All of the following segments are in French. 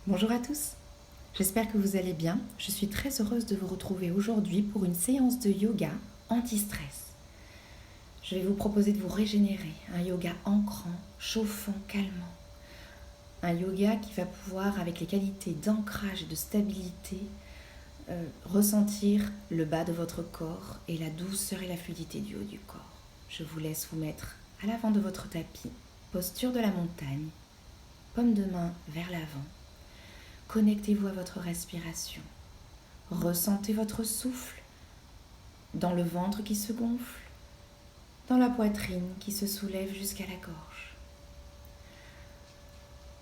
Bonjour à tous, j'espère que vous allez bien. Je suis très heureuse de vous retrouver aujourd'hui pour une séance de yoga anti-stress. Je vais vous proposer de vous régénérer, un yoga ancrant, chauffant, calmant. Un yoga qui va pouvoir, avec les qualités d'ancrage et de stabilité, ressentir le bas de votre corps et la douceur et la fluidité du haut du corps. Je vous laisse vous mettre à l'avant de votre tapis, posture de la montagne, paume de main vers l'avant. Connectez-vous à votre respiration. Ressentez votre souffle dans le ventre qui se gonfle, dans la poitrine qui se soulève jusqu'à la gorge.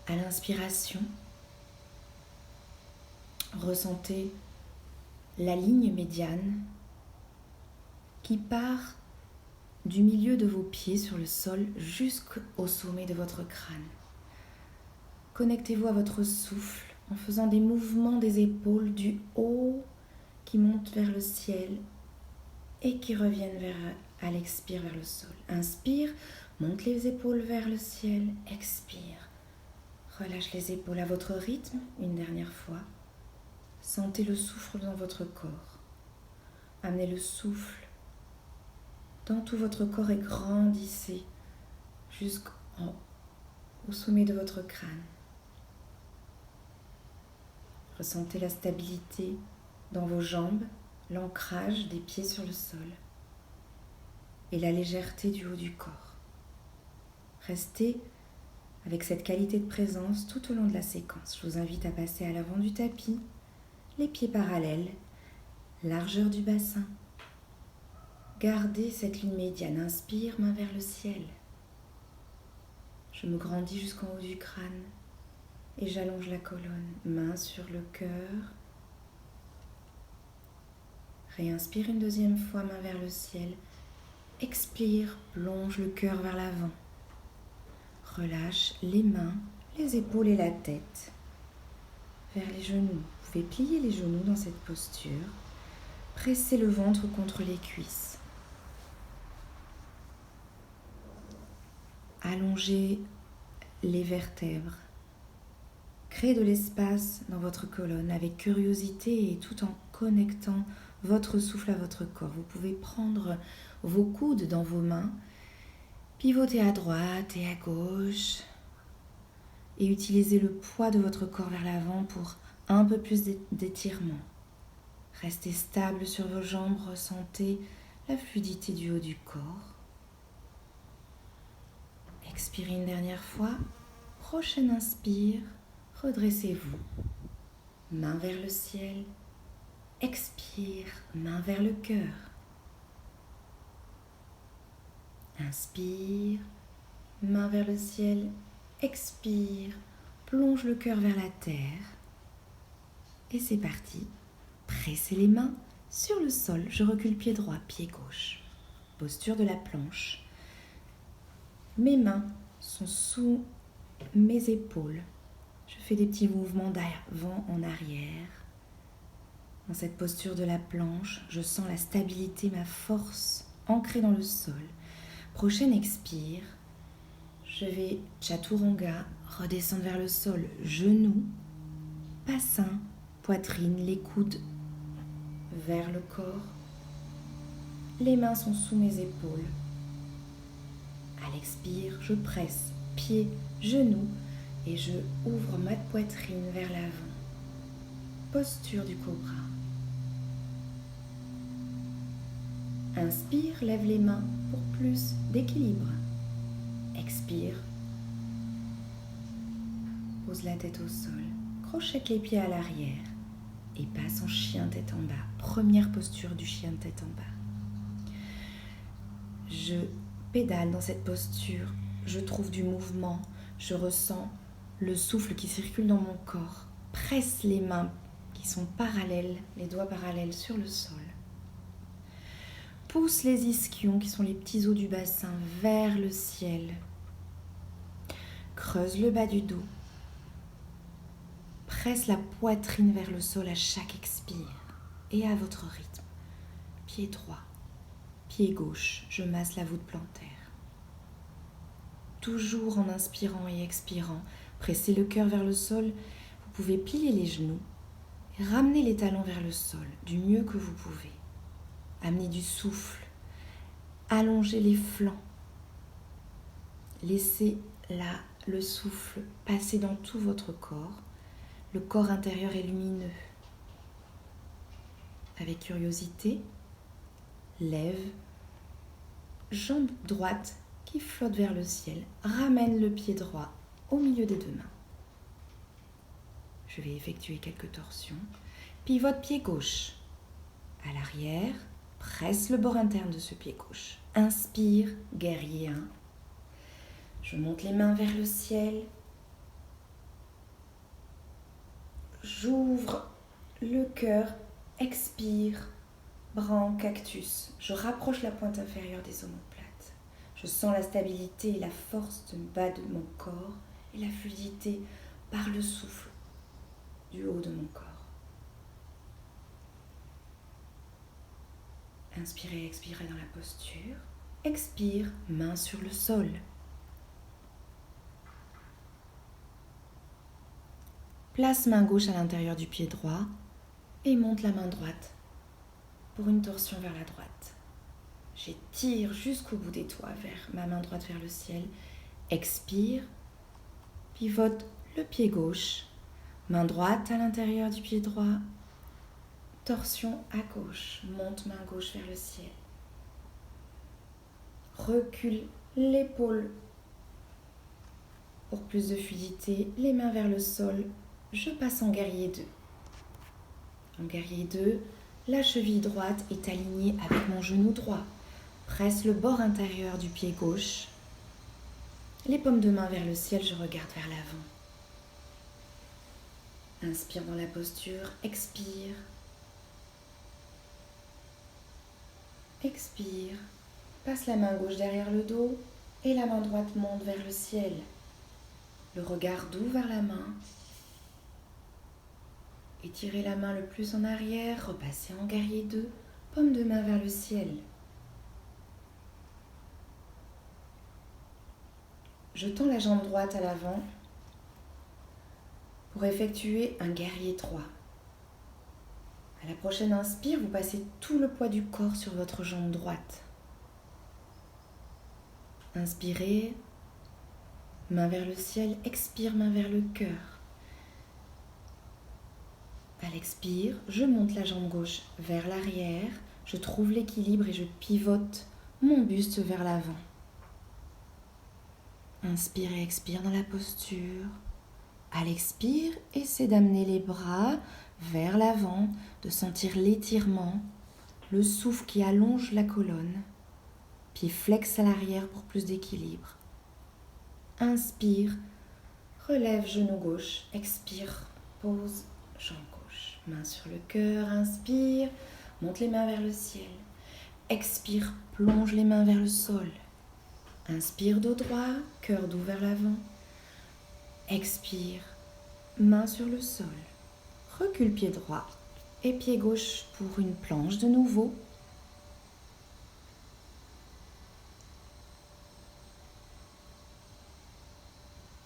À l'inspiration, ressentez la ligne médiane qui part du milieu de vos pieds sur le sol jusqu'au sommet de votre crâne. Connectez-vous à votre souffle en faisant des mouvements des épaules du haut qui montent vers le ciel et qui reviennent à l'expire vers le sol. Inspire, monte les épaules vers le ciel, expire. Relâche les épaules à votre rythme, une dernière fois. Sentez le souffle dans votre corps. Amenez le souffle dans tout votre corps et grandissez jusqu'au sommet de votre crâne. Ressentez la stabilité dans vos jambes, l'ancrage des pieds sur le sol et la légèreté du haut du corps. Restez avec cette qualité de présence tout au long de la séquence. Je vous invite à passer à l'avant du tapis, les pieds parallèles, largeur du bassin. Gardez cette ligne médiane. Inspire, main vers le ciel. Je me grandis jusqu'en haut du crâne et j'allonge la colonne. Main sur le cœur. Réinspire une deuxième fois, main vers le ciel. Expire, plonge le cœur vers l'avant. Relâche les mains, les épaules et la tête vers les genoux. Vous pouvez plier les genoux dans cette posture. Pressez le ventre contre les cuisses. Allongez les vertèbres. Créez de l'espace dans votre colonne avec curiosité et tout en connectant votre souffle à votre corps. Vous pouvez prendre vos coudes dans vos mains, pivoter à droite et à gauche et utiliser le poids de votre corps vers l'avant pour un peu plus d'étirement. Restez stable sur vos jambes, ressentez la fluidité du haut du corps. Expirez une dernière fois. Prochaine inspire, redressez-vous. Main vers le ciel. Expire, main vers le cœur. Inspire, main vers le ciel. Expire, plonge le cœur vers la terre. Et c'est parti. Pressez les mains sur le sol. Je recule pied droit, pied gauche. Posture de la planche. Mes mains sont sous mes épaules. Je fais des petits mouvements d'avant en arrière. Dans cette posture de la planche, je sens la stabilité, ma force ancrée dans le sol. Prochaine expire, je vais chaturanga, redescendre vers le sol, genoux, bassin, poitrine, les coudes vers le corps. Les mains sont sous mes épaules. À l'expire, je presse pieds, genoux et je ouvre ma poitrine vers l'avant. Posture du cobra. Inspire, lève les mains pour plus d'équilibre. Expire. Pose la tête au sol. Crochette les pieds à l'arrière et passe en chien tête en bas. Première posture du chien tête en bas. Je pédale dans cette posture. Je trouve du mouvement. Je ressens le souffle qui circule dans mon corps. Presse les mains qui sont parallèles, les doigts parallèles sur le sol. Pousse les ischions, qui sont les petits os du bassin, vers le ciel. Creuse le bas du dos. Presse la poitrine vers le sol à chaque expire et à votre rythme. Pied droit, pied gauche, je masse la voûte plantaire. Toujours en inspirant et expirant, pressez le cœur vers le sol. Vous Vous pouvez plier les genoux et ramener les talons vers le sol du mieux que vous pouvez. Amenez du souffle, allongez les flancs. Laissez là le souffle passer dans tout votre corps. Le corps intérieur est lumineux. Avec curiosité, lève, jambe droite qui flotte vers le ciel. Ramène le pied droit au milieu des deux mains. Je vais effectuer quelques torsions. Pivote pied gauche. À l'arrière, presse le bord interne de ce pied gauche. Inspire, guerrier 1. Je monte les mains vers le ciel. J'ouvre le cœur. Expire, branche, cactus. Je rapproche la pointe inférieure des omoplates. Je sens la stabilité et la force du bas de mon corps et la fluidité par le souffle du haut de mon corps. Inspirez, expirez dans la posture. Expire, main sur le sol. Place main gauche à l'intérieur du pied droit et monte la main droite pour une torsion vers la droite. J'étire jusqu'au bout des doigts vers ma main droite vers le ciel. Expire, pivote le pied gauche, main droite à l'intérieur du pied droit, torsion à gauche, monte main gauche vers le ciel. Recule l'épaule pour plus de fluidité, les mains vers le sol. Je passe en guerrier 2. En guerrier 2, la cheville droite est alignée avec mon genou droit. Presse le bord intérieur du pied gauche. Les paumes de main vers le ciel, je regarde vers l'avant. Inspire dans la posture, expire. Expire. Passe la main gauche derrière le dos et la main droite monte vers le ciel. Le regard doux vers la main. Étirez la main le plus en arrière, repassez en guerrier 2, paume de main vers le ciel. Je tends la jambe droite à l'avant pour effectuer un guerrier 3. À la prochaine inspire, vous passez tout le poids du corps sur votre jambe droite. Inspirez, main vers le ciel, expire, main vers le cœur. À l'expire, je monte la jambe gauche vers l'arrière, je trouve l'équilibre et je pivote mon buste vers l'avant. Inspire et expire dans la posture. À l'expire, essaie d'amener les bras vers l'avant, de sentir l'étirement, le souffle qui allonge la colonne. Pied flex à l'arrière pour plus d'équilibre. Inspire, relève genou gauche, expire, pose, jambe gauche. Main sur le cœur, inspire, monte les mains vers le ciel. Expire, plonge les mains vers le sol. Inspire, dos droit, cœur doux vers l'avant. Expire, main sur le sol. Recule pied droit et pied gauche pour une planche de nouveau.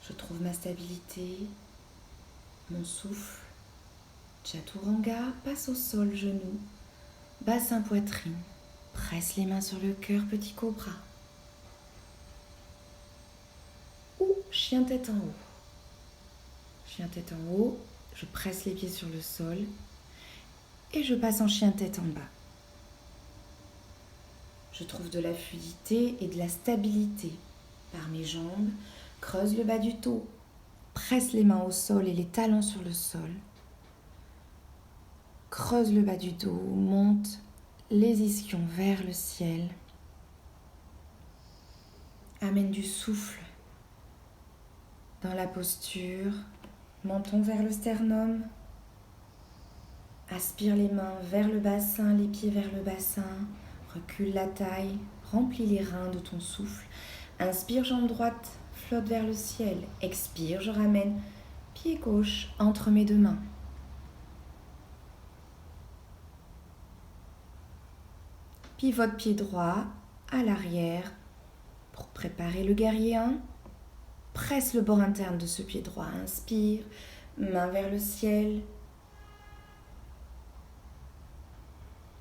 Je trouve ma stabilité, mon souffle. Chaturanga, passe au sol, genoux, bassin, poitrine. Presse les mains sur le cœur, petit cobra. Ou chien tête en haut. Chien tête en haut, je presse les pieds sur le sol et je passe en chien tête en bas. Je trouve de la fluidité et de la stabilité par mes jambes. Creuse le bas du dos, presse les mains au sol et les talons sur le sol. Creuse le bas du dos, monte les ischions vers le ciel. Amène du souffle dans la posture. Menton vers le sternum. Aspire les mains vers le bassin, les pieds vers le bassin. Recule la taille, remplis les reins de ton souffle. Inspire, jambe droite, flotte vers le ciel. Expire, je ramène pied gauche entre mes deux mains. Pivote pied droit à l'arrière pour préparer le guerrier 1. Presse le bord interne de ce pied droit. Inspire, main vers le ciel.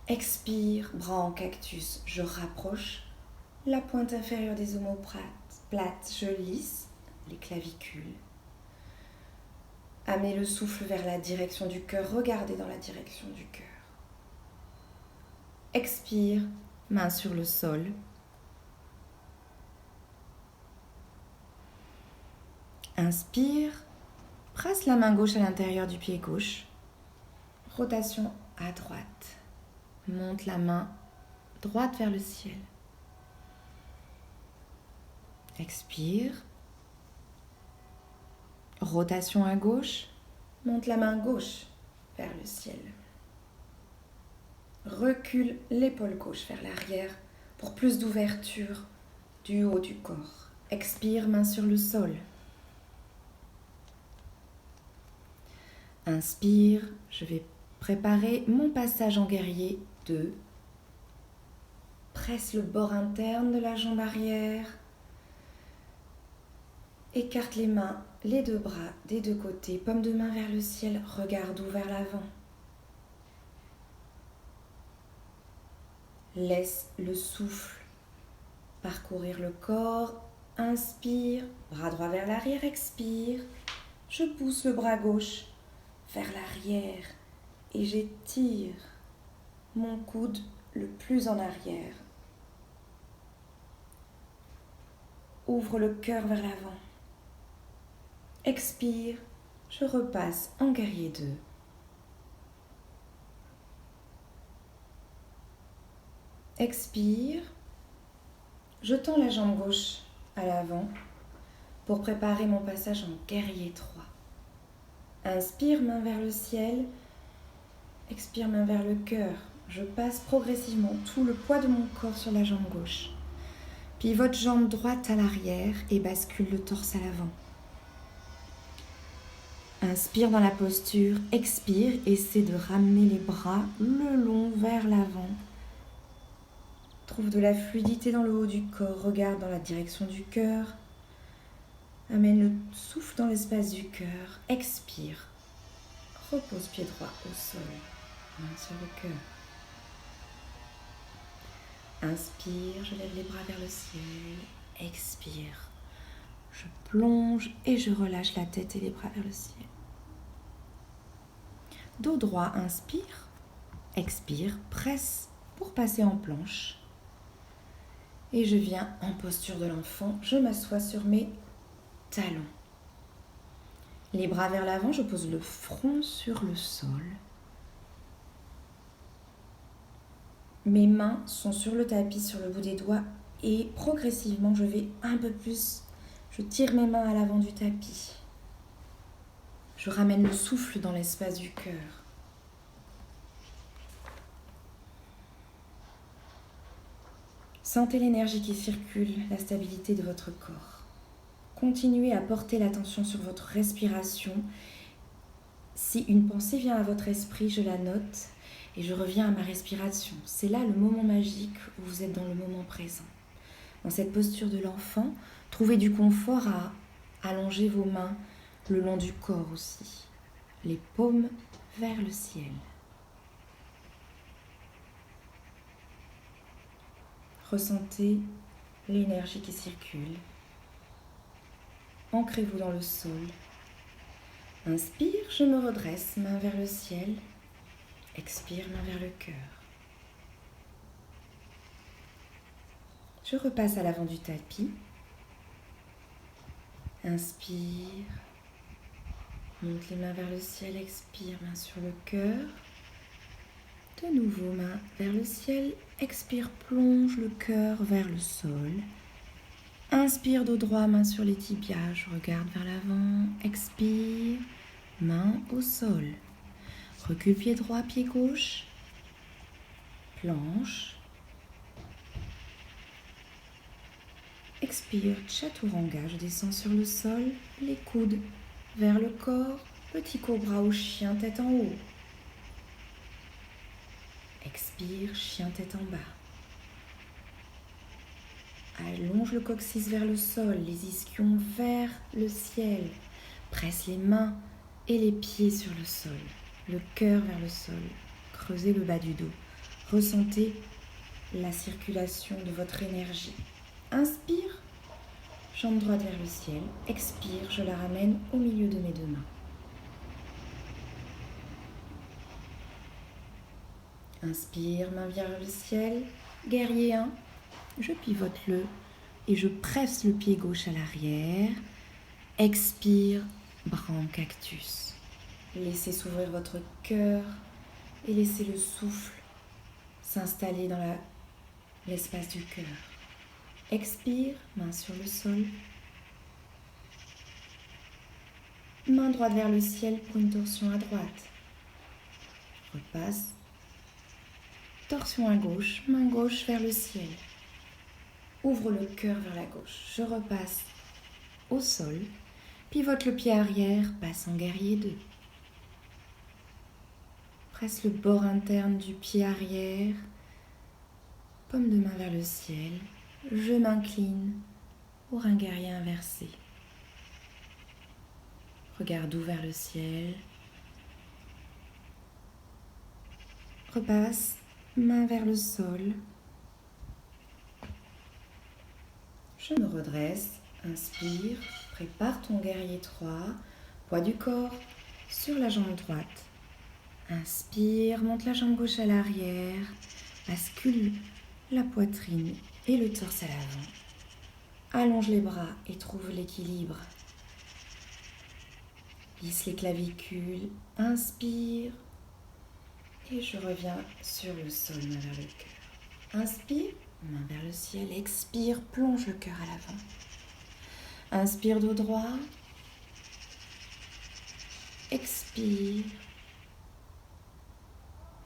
Expire, bras en cactus, je rapproche la pointe inférieure des omoplates, je lisse les clavicules. Amenez le souffle vers la direction du cœur, regardez dans la direction du cœur. Expire, main sur le sol. Inspire, presse la main gauche à l'intérieur du pied gauche. Rotation à droite. Monte la main droite vers le ciel. Expire. Rotation à gauche. Monte la main gauche vers le ciel. Recule l'épaule gauche vers l'arrière pour plus d'ouverture du haut du corps. Expire, main sur le sol. Inspire, je vais préparer mon passage en guerrier 2. Presse le bord interne de la jambe arrière. Écarte les mains, les deux bras des deux côtés, paume de main vers le ciel, regard doux vers l'avant. Laisse le souffle parcourir le corps. Inspire, bras droit vers l'arrière, expire. Je pousse le bras gauche vers l'arrière et j'étire mon coude le plus en arrière. Ouvre le cœur vers l'avant. Expire, je repasse en guerrier 2. Expire, je tends la jambe gauche à l'avant pour préparer mon passage en guerrier 3. Inspire, main vers le ciel. Expire, main vers le cœur. Je passe progressivement tout le poids de mon corps sur la jambe gauche. Pivote jambe droite à l'arrière et bascule le torse à l'avant. Inspire dans la posture, expire, essaie de ramener les bras le long vers l'avant. Trouve de la fluidité dans le haut du corps, regarde dans la direction du cœur. Amène le souffle dans l'espace du cœur, expire. Repose pied droit au sol, main sur le cœur. Inspire, je lève les bras vers le ciel, expire. Je plonge et je relâche la tête et les bras vers le ciel. Dos droit, inspire, expire, presse pour passer en planche. Et je viens en posture de l'enfant, je m'assois sur mes talons. Les bras vers l'avant, je pose le front sur le sol. Mes mains sont sur le tapis, sur le bout des doigts et progressivement, je vais un peu plus. Je tire mes mains à l'avant du tapis. Je ramène le souffle dans l'espace du cœur. Sentez l'énergie qui circule, la stabilité de votre corps. Continuez à porter l'attention sur votre respiration. Si une pensée vient à votre esprit, je la note et je reviens à ma respiration. C'est là le moment magique où vous êtes dans le moment présent. Dans cette posture de l'enfant, trouvez du confort à allonger vos mains le long du corps aussi, les paumes vers le ciel. Ressentez l'énergie qui circule. Ancrez-vous dans le sol. Inspire, je me redresse, main vers le ciel. Expire, main vers le cœur. Je repasse à l'avant du tapis. Inspire. Monte les mains vers le ciel, expire, main sur le cœur. De nouveau, main vers le ciel. Expire, plonge le cœur vers le sol. Inspire, dos droit, main sur les tibias, je regarde vers l'avant. Expire, main au sol. Recule pied droit, pied gauche. Planche. Expire, chaturanga, je descends sur le sol, les coudes vers le corps, petit cobra ou chien tête en haut. Expire, chien tête en bas. Allonge le coccyx vers le sol, les ischions vers le ciel. Presse les mains et les pieds sur le sol, le cœur vers le sol. Creusez le bas du dos. Ressentez la circulation de votre énergie. Inspire, jambe droite vers le ciel. Expire, je la ramène au milieu de mes deux mains. Inspire, main vers le ciel. Guerrier 1, je pivote le et je presse le pied gauche à l'arrière. Expire, bras en cactus. Laissez s'ouvrir votre cœur et laissez le souffle s'installer dans l'espace du cœur. Expire, main sur le sol. Main droite vers le ciel pour une torsion à droite. Repasse. Torsion à gauche, main gauche vers le ciel. Ouvre le cœur vers la gauche. Je repasse au sol. Pivote le pied arrière, passe en guerrier 2. Presse le bord interne du pied arrière. Paume de main vers le ciel. Je m'incline pour un guerrier inversé. Regard doux vers le ciel. Repasse, main vers le sol. Je me redresse, inspire, prépare ton guerrier 3, poids du corps sur la jambe droite. Inspire, monte la jambe gauche à l'arrière, bascule la poitrine et le torse à l'avant. Allonge les bras et trouve l'équilibre. Lisse les clavicules, inspire et je reviens sur le sol, main vers le cœur. Inspire, main vers le ciel, expire, plonge le cœur à l'avant. Inspire dos droit, expire,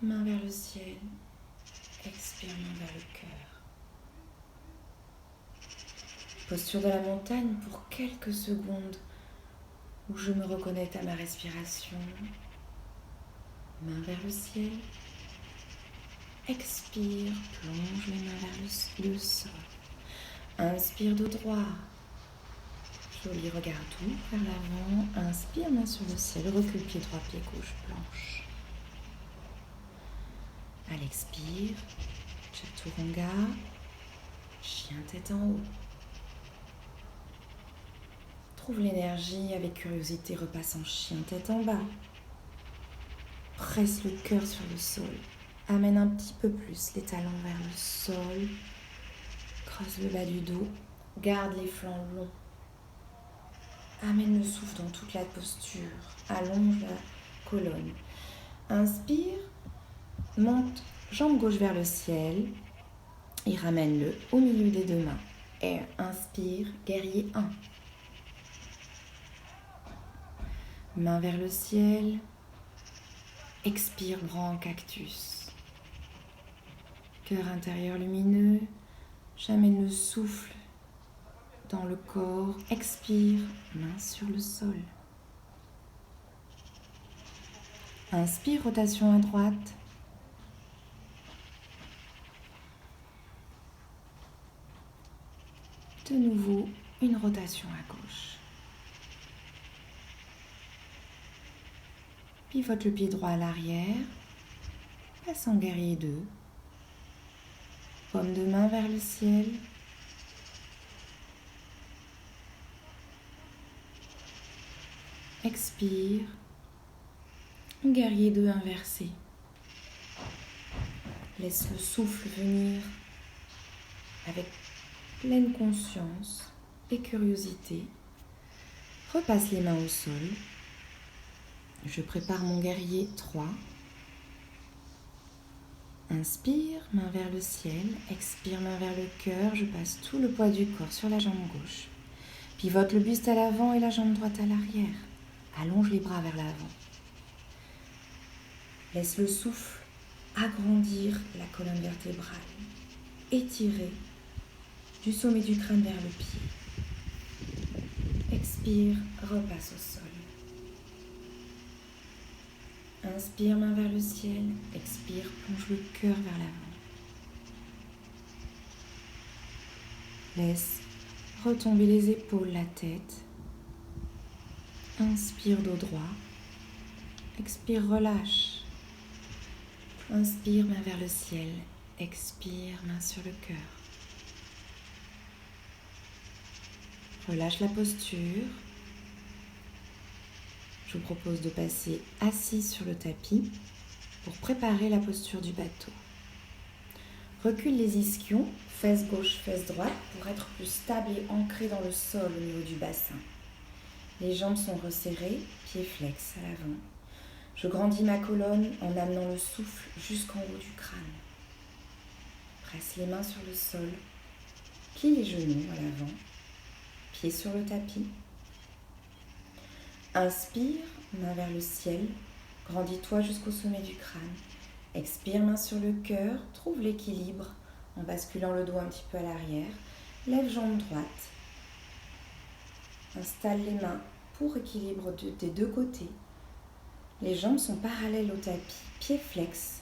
main vers le ciel, expire, main vers le cœur. Posture de la montagne pour quelques secondes où je me reconnecte à ma respiration. Main vers le ciel. Expire, plonge les mains vers le sol. Inspire dos droit. Joli regard doux vers l'avant. Inspire, main sur le ciel. Recule pied droit, pied gauche, planche. À l'expire, chaturanga, chien tête en haut. Trouve l'énergie avec curiosité, repasse en chien tête en bas. Presse le cœur sur le sol. Amène un petit peu plus les talons vers le sol. Creuse le bas du dos. Garde les flancs longs. Amène le souffle dans toute la posture. Allonge la colonne. Inspire. Monte jambe gauche vers le ciel. Et ramène-le au milieu des deux mains. Air. Inspire. Guerrier 1. Main vers le ciel. Expire, bras en cactus. Cœur intérieur lumineux. J'amène le souffle dans le corps. Expire, main sur le sol. Inspire, rotation à droite. De nouveau, une rotation à gauche. Pivote le pied droit à l'arrière. Passe en guerrier 2. Paume de main vers le ciel. Expire. Guerrier 2 inversé. Laisse le souffle venir avec pleine conscience et curiosité. Repasse les mains au sol. Je prépare mon guerrier 3. Inspire, main vers le ciel. Expire, main vers le cœur. Je passe tout le poids du corps sur la jambe gauche. Pivote le buste à l'avant et la jambe droite à l'arrière. Allonge les bras vers l'avant. Laisse le souffle agrandir la colonne vertébrale. Étirer du sommet du crâne vers le pied. Expire, repasse au sol. Inspire, main vers le ciel. Expire, plonge le cœur vers l'avant. Laisse retomber les épaules, la tête. Inspire, dos droit. Expire, relâche. Inspire, main vers le ciel. Expire, main sur le cœur. Relâche la posture. Je vous propose de passer assis sur le tapis pour préparer la posture du bateau. Recule les ischions, fesses gauche, fesses droite, pour être plus stable et ancré dans le sol au niveau du bassin. Les jambes sont resserrées, pieds flex à l'avant. Je grandis ma colonne en amenant le souffle jusqu'en haut du crâne. Presse les mains sur le sol, plie les genoux à l'avant, pieds sur le tapis. Inspire, main vers le ciel, grandis-toi jusqu'au sommet du crâne. Expire, main sur le cœur, trouve l'équilibre en basculant le dos un petit peu à l'arrière. Lève jambe droite. Installe les mains pour équilibre des deux côtés. Les jambes sont parallèles au tapis, pieds flex.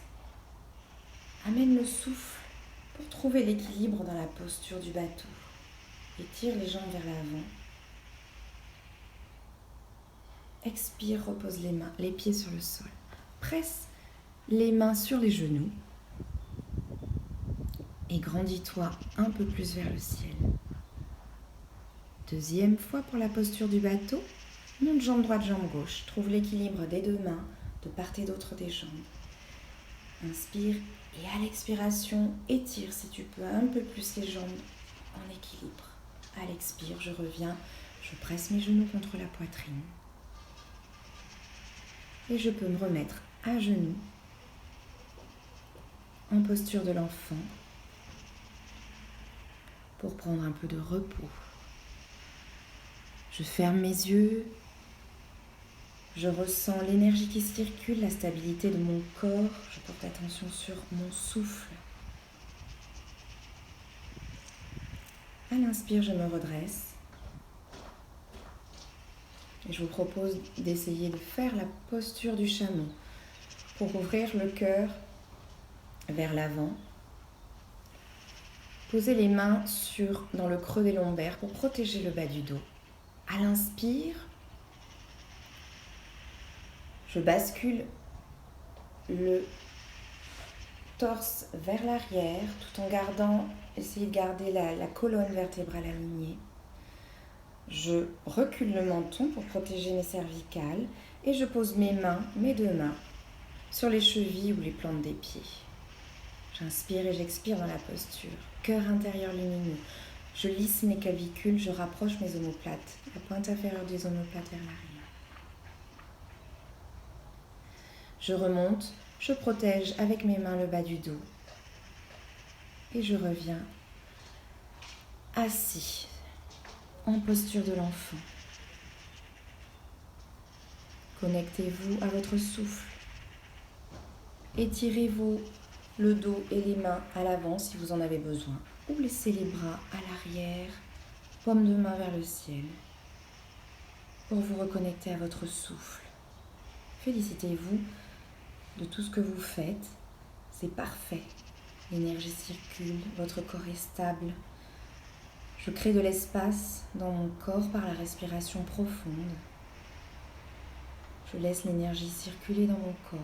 Amène le souffle pour trouver l'équilibre dans la posture du bateau. Étire les jambes vers l'avant. Expire, repose les mains, les pieds sur le sol. Presse les mains sur les genoux et grandis-toi un peu plus vers le ciel. Deuxième fois pour la posture du bateau. Monte jambe droite, jambe gauche. Trouve l'équilibre des deux mains de part et d'autre des jambes. Inspire et à l'expiration, étire si tu peux un peu plus les jambes en équilibre. À l'expire, je reviens, je presse mes genoux contre la poitrine. Et je peux me remettre à genoux en posture de l'enfant pour prendre un peu de repos. Je ferme mes yeux, je ressens l'énergie qui circule, la stabilité de mon corps, je porte attention sur mon souffle. À l'inspire, je me redresse et je vous propose d'essayer de faire la posture du chameau pour ouvrir le cœur vers l'avant. Posez les mains dans le creux des lombaires pour protéger le bas du dos. À l'inspire, je bascule le torse vers l'arrière tout en essayez de garder la colonne vertébrale alignée. Je recule le menton pour protéger mes cervicales et je pose mes deux mains sur les chevilles ou les plantes des pieds. J'inspire et j'expire dans la posture. Cœur intérieur lumineux. Je lisse mes clavicules, je rapproche mes omoplates, la pointe inférieure des omoplates vers l'arrière. Je remonte, je protège avec mes mains le bas du dos. Et je reviens assis, en posture de l'enfant. Connectez-vous à votre souffle. Étirez-vous le dos et les mains à l'avant si vous en avez besoin. Ou laissez les bras à l'arrière, paume de main vers le ciel, pour vous reconnecter à votre souffle. Félicitez-vous de tout ce que vous faites. C'est parfait. L'énergie circule, votre corps est stable. Je crée de l'espace dans mon corps par la respiration profonde. Je laisse l'énergie circuler dans mon corps.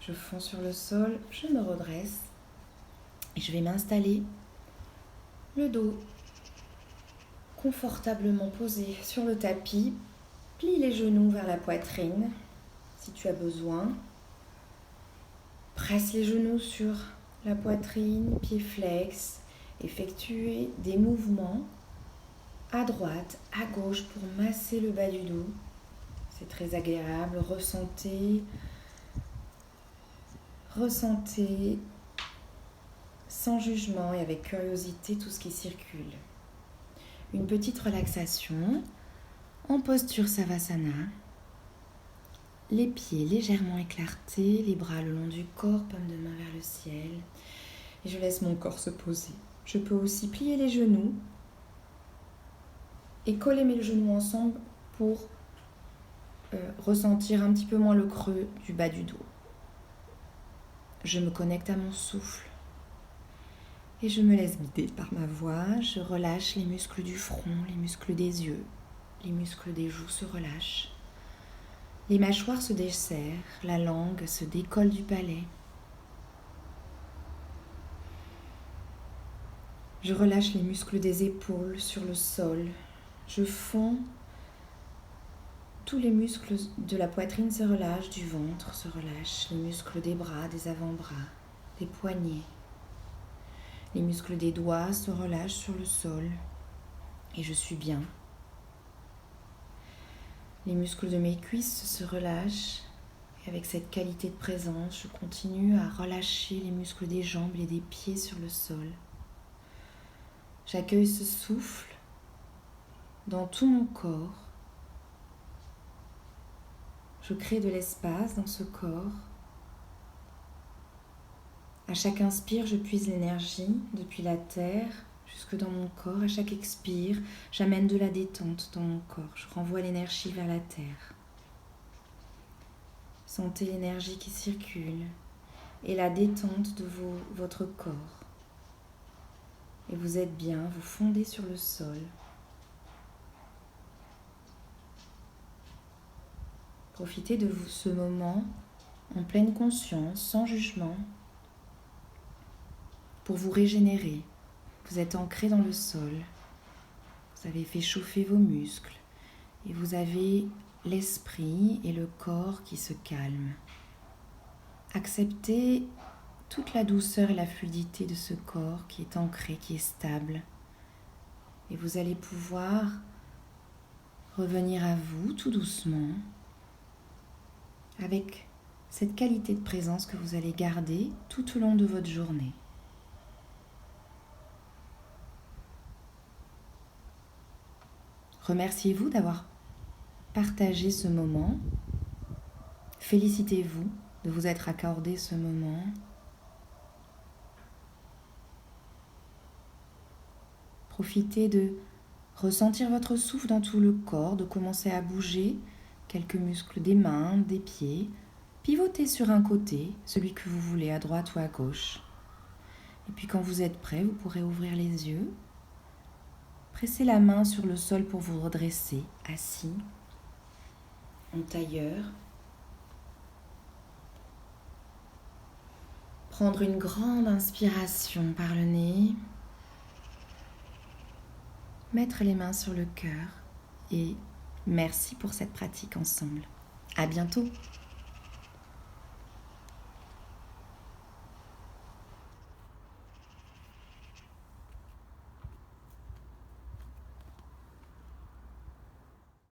Je fonds sur le sol, je me redresse et je vais m'installer, le dos confortablement posé sur le tapis. Plie les genoux vers la poitrine si tu as besoin. Presse les genoux sur la poitrine, pieds flex. Effectuez des mouvements à droite, à gauche pour masser le bas du dos. C'est très agréable. Ressentez sans jugement et avec curiosité tout ce qui circule. Une petite relaxation en posture Savasana. Les pieds légèrement écartés, les bras le long du corps, paume de main vers le ciel. Et je laisse mon corps se poser. Je peux aussi plier les genoux et coller mes genoux ensemble pour ressentir un petit peu moins le creux du bas du dos. Je me connecte à mon souffle Et je me laisse guider par ma voix. Je relâche les muscles du front, les muscles des yeux. Les muscles des joues se relâchent. Les mâchoires se desserrent, la langue se décolle du palais. Je relâche les muscles des épaules sur le sol. Je fonds. Tous les muscles de la poitrine se relâchent, du ventre se relâchent, les muscles des bras, des avant-bras, des poignets. Les muscles des doigts se relâchent sur le sol et je suis bien. Les muscles de mes cuisses se relâchent et avec cette qualité de présence, je continue à relâcher les muscles des jambes et des pieds sur le sol. J'accueille ce souffle dans tout mon corps. Je crée de l'espace dans ce corps. À chaque inspire, je puise l'énergie depuis la terre jusque dans mon corps. À chaque expire, j'amène de la détente dans mon corps. Je renvoie l'énergie vers la terre. Sentez l'énergie qui circule et la détente de votre corps. Et vous êtes bien, vous fondez sur le sol. Profitez de ce moment en pleine conscience, sans jugement, pour vous régénérer. Vous êtes ancré dans le sol, vous avez fait chauffer vos muscles et vous avez l'esprit et le corps qui se calment. Acceptez toute la douceur et la fluidité de ce corps qui est ancré, qui est stable. Et vous allez pouvoir revenir à vous tout doucement avec cette qualité de présence que vous allez garder tout au long de votre journée. Remerciez-vous d'avoir partagé ce moment. Félicitez-vous de vous être accordé ce moment. Profitez de ressentir votre souffle dans tout le corps, de commencer à bouger quelques muscles des mains, des pieds. Pivotez sur un côté, celui que vous voulez, à droite ou à gauche. Et puis quand vous êtes prêt, vous pourrez ouvrir les yeux. Pressez la main sur le sol pour vous redresser, assis, en tailleur. Prendre une grande inspiration par le nez. Mettre les mains sur le cœur et merci pour cette pratique ensemble. À bientôt.